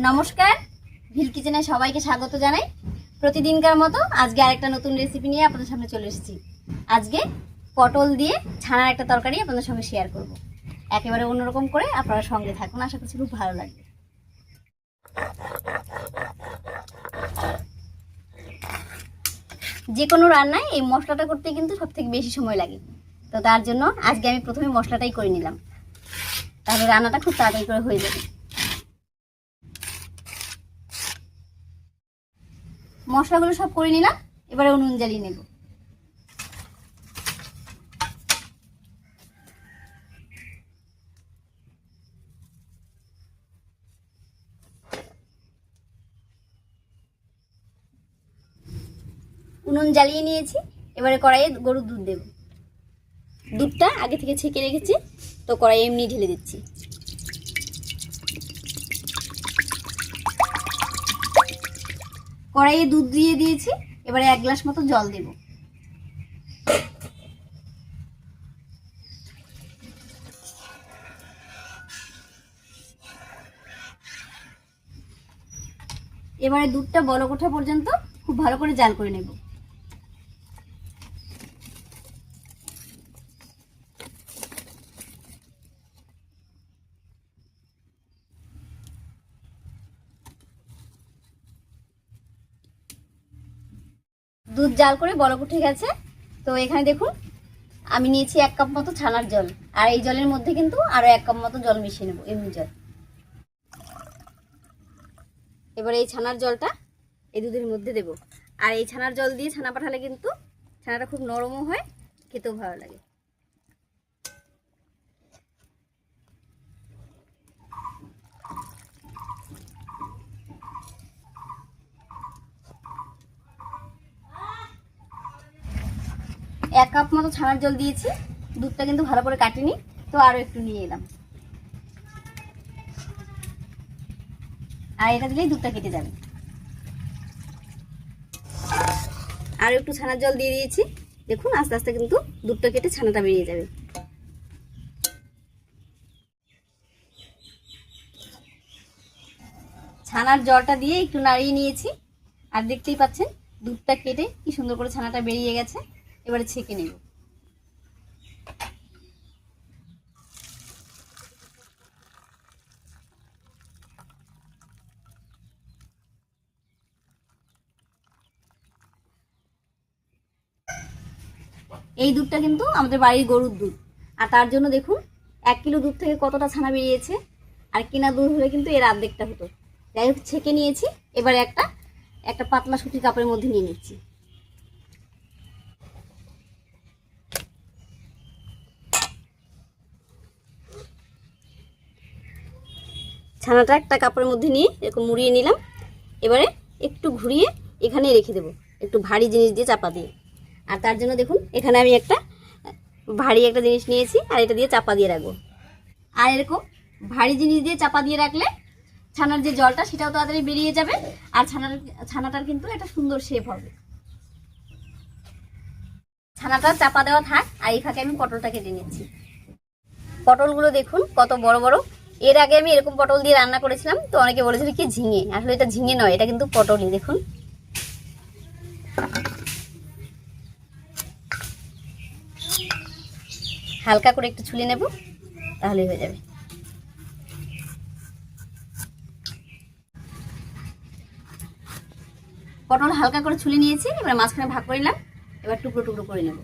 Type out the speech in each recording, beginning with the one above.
নমস্কার, ভিল কিচেনে সবাইকে স্বাগত জানাই। প্রতিদিনকার মতো আজকে আরেকটা নতুন রেসিপি নিয়ে আপনাদের সামনে চলে এসেছি। আজকে পটল দিয়ে ছানার একটা তরকারি আপনাদের সঙ্গে শেয়ার করব। একেবারে অন্যরকম করে আপনারা সঙ্গে থাকুন, আশা করছি খুব ভালো লাগবে। যে কোনো রান্নায় এই মশলাটা করতে কিন্তু সবথেকে বেশি সময় লাগে, তো তার জন্য আজকে আমি প্রথমে মশলাটাই করে নিলাম, তাহলে রান্নাটা খুব তাড়াতাড়ি করে হয়ে যাবে। মশলাগুলো সব করে নিলাম, এবারে উনুন জ্বালিয়ে নেব। উনুন জ্বালিয়ে নিয়েছি, এবারে কড়াইয়ে গরুর দুধ দেব। দুধটা আগে থেকে ছেঁকে রেখেছি, তো কড়াইয়ে এমনি ঢেলে দিচ্ছি। কড়াইয়ে দুধ দিয়ে দিয়েছি, এবারে 1 গ্লাস মতো জল দেব। এবারে দুধটা বলক ওঠা পর্যন্ত খুব ভালো করে জাল করে নেব। দুধ জাল করে বলক উঠে গেছে, তো এখানে দেখুন আমি নিয়েছি 1 কাপ মতো ছানার জল, আর এই জলের মধ্যে কিন্তু আরো 1 কাপ মতো জল মিশিয়ে নেব, এমনি জল। এবার এই ছানার জলটা এই দুধের মধ্যে দেব। আর এই ছানার জল দিয়ে ছানা পাঠালে কিন্তু ছানাটা খুব নরমও হয়, খেতেও ভালো লাগে। এক কাপ মতো ছানার জল দিয়েছি, দুধটা কিন্তু ভালো করে কাটিনি, তো আরো একটু নিয়ে এলাম। আর এটা দিলেই দুধটা কেটে যাবে। আর একটু ছানার জল দিয়ে দিয়েছি, দেখুন আস্তে আস্তে কিন্তু দুধটা কেটে ছানাটা বেরিয়ে যাবে। ছানার জলটা দিয়ে একটু নাড়িয়ে নিয়েছি, আর দেখতেই পাচ্ছেন দুধটা কেটে কি সুন্দর করে ছানাটা বেরিয়ে গেছে। এবারে ছেঁকে নেব। এই দুধটা কিন্তু আমাদের বাড়ির গরুর দুধ, আর তার জন্য দেখুন 1 কিলো দুধ থেকে কতটা ছানা বেরিয়েছে। আর কিনা দুধ হলে কিন্তু এর অর্ধেকটা হতো। যাই হোক ছেঁকে নিয়েছি, এবারে একটা পাতলা সুতির কাপড়ের মধ্যে নিয়ে নিচ্ছি। ছানাটা একটা কাপড়ের মধ্যে নিয়ে এরকম মুড়িয়ে নিলাম। এবারে একটু ঘুরিয়ে এখানে রেখে দেবো, একটু ভারী জিনিস দিয়ে চাপা দিয়ে। আর তার জন্য দেখুন এখানে আমি একটা ভারী একটা জিনিস নিয়েছি, আর এটা দিয়ে চাপা দিয়ে রাখবো। আর এরকম ভারী জিনিস দিয়ে চাপা দিয়ে রাখলে ছানার যে জলটা সেটাও তাড়াতাড়ি বেরিয়ে যাবে, আর ছানাটার কিন্তু একটা সুন্দর শেপ হবে। ছানাটা চাপা দেওয়া থাক, আর এই ফাঁকে আমি পটলটা কেটে নিচ্ছি। পটলগুলো দেখুন কত বড় বড়। এর আগে আমি এরকম পটল দিয়ে রান্না করেছিলাম, তো অনেকে বলেছিল কি ঝিঙে, আসলে এটা ঝিঙে নয়, এটা কিন্তু পটলই। দেখুন হালকা করে একটু ছুলে নেব, তাহলেই হয়ে যাবে। পটল হালকা করে ছুলে নিয়েছি, এবার মাঝখানে ভাগ করে নিলাম। এবার টুকরো টুকরো করে নেব।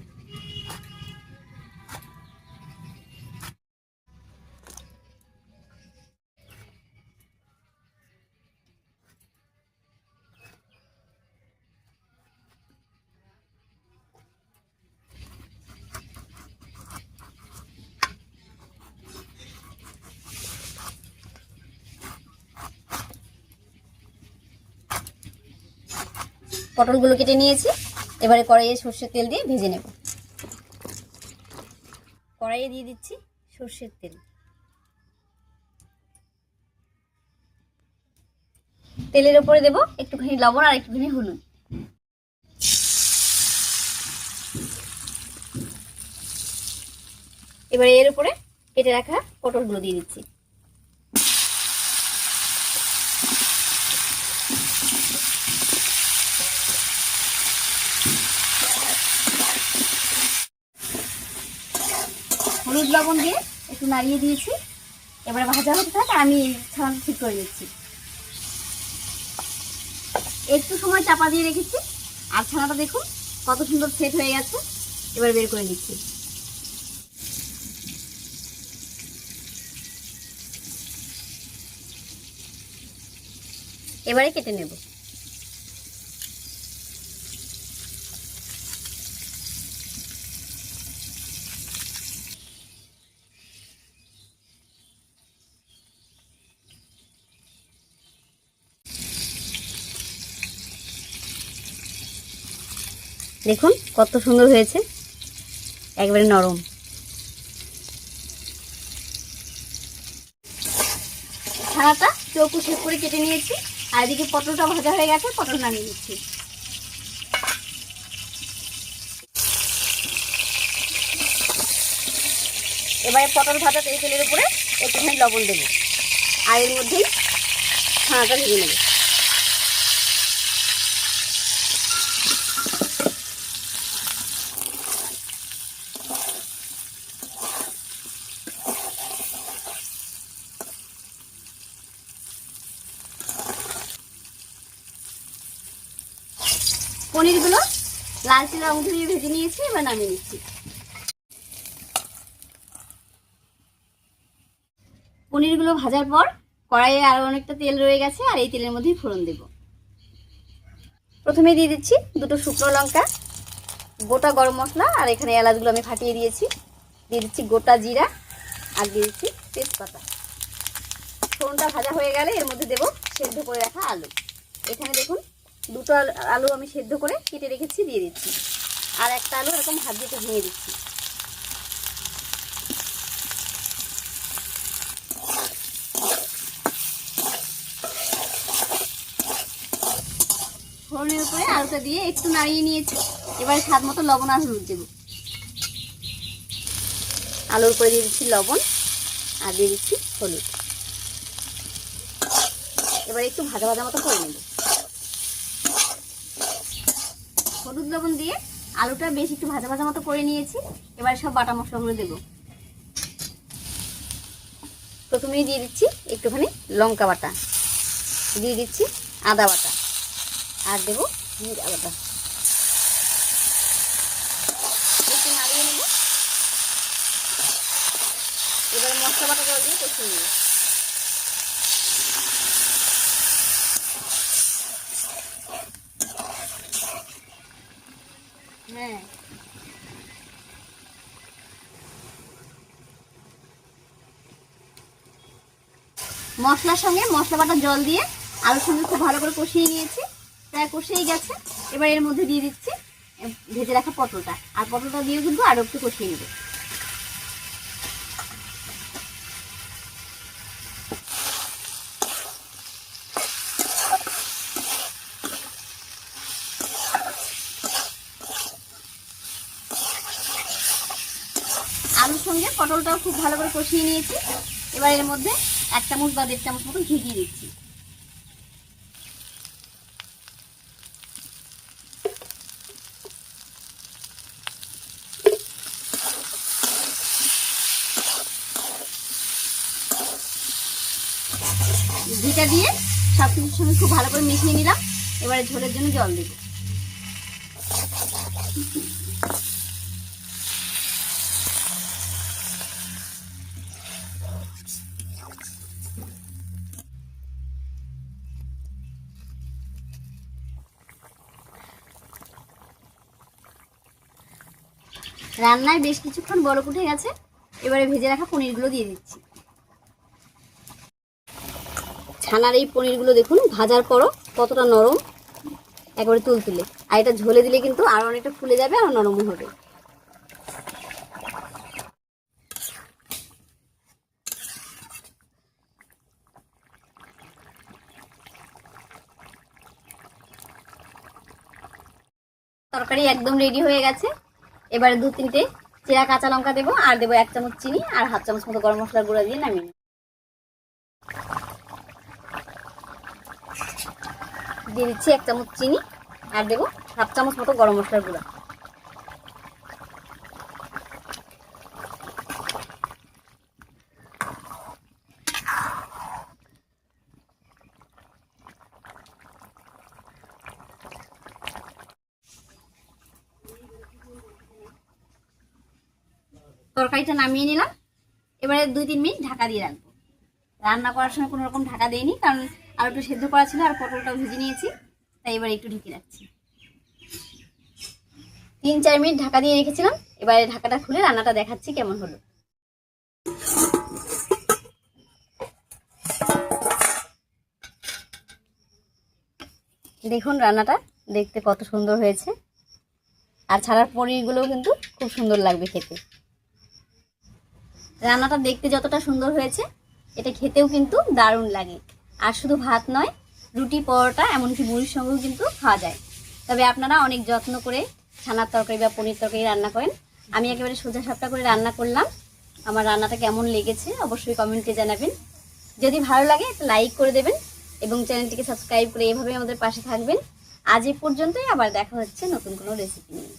পটলগুলো কেটে নিয়েছি, এবারে কড়াইয়ে সর্ষের তেল দিয়ে ভেজে নেব। কড়াইয়ে দিয়ে দিচ্ছি সর্ষের তেল। তেলের উপরে দেব একটুখানি লবণ আর একটুখানি হলুদ। এবারে এর উপরে কেটে রাখা পটলগুলো দিয়ে দিচ্ছি। হলুদ লবণ দিয়ে একটু নাড়িয়ে দিয়েছি। এবারে ভাজা হতে থাকে, আমি ছানাটা ঠিক করে নিচ্ছি। একটু সময় চাপা দিয়ে রেখেছি, আর ছানাটা দেখুন কত সুন্দর সেট হয়ে গেছে। এবার বের করে নিচ্ছি। এবারে কেটে নেব। দেখুন কত সুন্দর হয়েছে, একবারে নরম। ছানাটা চৌকো শেপ করে কেটে নিয়েছি, আর এদিকে পটলটা ভাজা হয়ে গেছে, পটল নামিয়ে নিচ্ছি। এবারে পটল ভাজা এই তেলের উপরে একটুখানি লবণ দেবো, আর এর মধ্যেই ছানাটা ভেজে নেব। পনিরগুলো লালচে রং ধরিয়ে ভেজে নিয়েছি, এবার নামিয়ে নিচ্ছি। পনিরগুলো ভাজার পর কড়াইয়ে আরো অনেকটা তেল রয়ে গেছে, আর এই তেলের মধ্যেই ফোড়ন দেব। প্রথমে দিয়ে দিচ্ছি দুটো শুকনো লঙ্কা, গোটা গরম মশলা, আর এখানে এলাচগুলো আমি ফাটিয়ে দিয়েছি। দিয়ে দিচ্ছি গোটা জিরা, আর দিয়ে দিচ্ছি তেজপাতা। ফোড়নটা ভাজা হয়ে গেলে এর মধ্যে দেব সেদ্ধ করে রাখা আলু। এখানে দেখুন দুটো আলু আমি সেদ্ধ করে কেটে রেখেছি, দিয়ে দিচ্ছি। আর একটা আলু এরকম হাত দিয়ে ভেঙে দিচ্ছি। ফোড়নের উপরে আলুটা দিয়ে একটু নাড়িয়ে নিয়েছি। এবারে স্বাদ মতো লবণ আর হলুদ দেবো। আলুর উপরে দিয়ে দিচ্ছি লবণ, আর দিয়ে দিচ্ছি হলুদ। এবার একটু ভাজা ভাজা মতো করে নেব। হলুদ লবণ দিয়ে আলুটা বেশ একটু ভাজা ভাজা মতো করে নিয়েছি। এবার সব বাটা মশলাগুলো দেবো। প্রথমেই দিয়ে দিচ্ছি একটুখানি লঙ্কা বাটা, দিয়ে দিচ্ছি আদা বাটা, আর দেবো জিরা বাটা। একটু নাড়িয়ে নেব। এবার মশলা বাটা জল দিয়ে কষিয়ে নেব। হ্যাঁ, মশলার সঙ্গে মশলা বাটা জল দিয়ে আলুর সঙ্গে খুব ভালো করে কষিয়ে নিয়েছি, প্রায় কষিয়ে গেছে। এবার এর মধ্যে দিয়ে দিচ্ছি ভেজে রাখা পটলটা, আর পটলটা দিয়েও কিন্তু আরো একটু কষিয়ে নেব। আলুর সঙ্গে পটলটাও খুব ভালো করে কষিয়ে নিয়েছি। এবার এর মধ্যে 1 চামচ বা 1.5 চামচ মতো ঘি দিয়ে দিচ্ছি। ঘিটা দিয়ে সব কিছুর সঙ্গে খুব ভালো করে মিশিয়ে নিলাম। এবারে ঝোলের জন্য জল দেব। রান্নায় বেশ কিছুক্ষণ বলক উঠে গেছে। এবারে ভেজে রাখা পনিরগুলো দিয়ে দিচ্ছি। ছানার এই পনিরগুলো দেখুন ভাজার পরও কতটা নরম, একবারে তুলতুলে। আর এটা ঝোলে দিলে কিন্তু আরো অনেকটা ফুলে যাবে, আর নরম হবে। তরকারি একদম রেডি হয়ে গেছে। এবারে 2-3টে চেরা কাঁচা লঙ্কা দেবো, আর দেবো 1 চামচ চিনি, আর 1/2 চামচ মতো গরম মশলার গুঁড়া দিয়ে নামিয়ে নেব। দিয়ে দিচ্ছি 1 চামচ চিনি, আর দেবো 1/2 চামচ মতো গরম মশলার গুঁড়া। তরকারিটা নামিয়ে নিলাম। এবারে 2-3 মিনিট ঢাকা দিয়ে রাখবো। রান্না করার সময় কোনো রকম ঢাকা দেয়নি, কারণ আর একটু সেদ্ধ করা ছিল আর পটলটাও ভেজে নিয়েছি, তাই এবার একটু ঢেকে রাখছি। 3-4 মিনিট ঢাকা দিয়ে রেখেছিলাম। এবারে ঢাকাটা খুলে রান্নাটা দেখাচ্ছি কেমন হলো। দেখুন রান্নাটা দেখতে কত সুন্দর হয়েছে, আর ছাড়ার পনিরগুলোও কিন্তু খুব সুন্দর লাগবে খেতে। রান্নাটা দেখতে যতটা সুন্দর হয়েছে, এটা খেতেও কিন্তু দারুণ লাগে। আর শুধু ভাত নয়, রুটি, পরোটা, এমনকি মুড়ির সঙ্গেও কিন্তু খাওয়া যায়। তবে আপনারা অনেক যত্ন করে ছানার তরকারি বা পনির তরকারি রান্না করেন। আমি একেবারে সোজা সাপটা করে রান্না করলাম। আমার রান্নাটা কেমন লেগেছে অবশ্যই কমেন্টে জানাবেন। যদি ভালো লাগে একটা লাইক করে দেবেন এবং চ্যানেলটিকে সাবস্ক্রাইব করে এভাবে আমাদের পাশে থাকবেন। আজ এ পর্যন্তই, আবার দেখা হচ্ছে নতুন কোনো রেসিপি নিয়ে।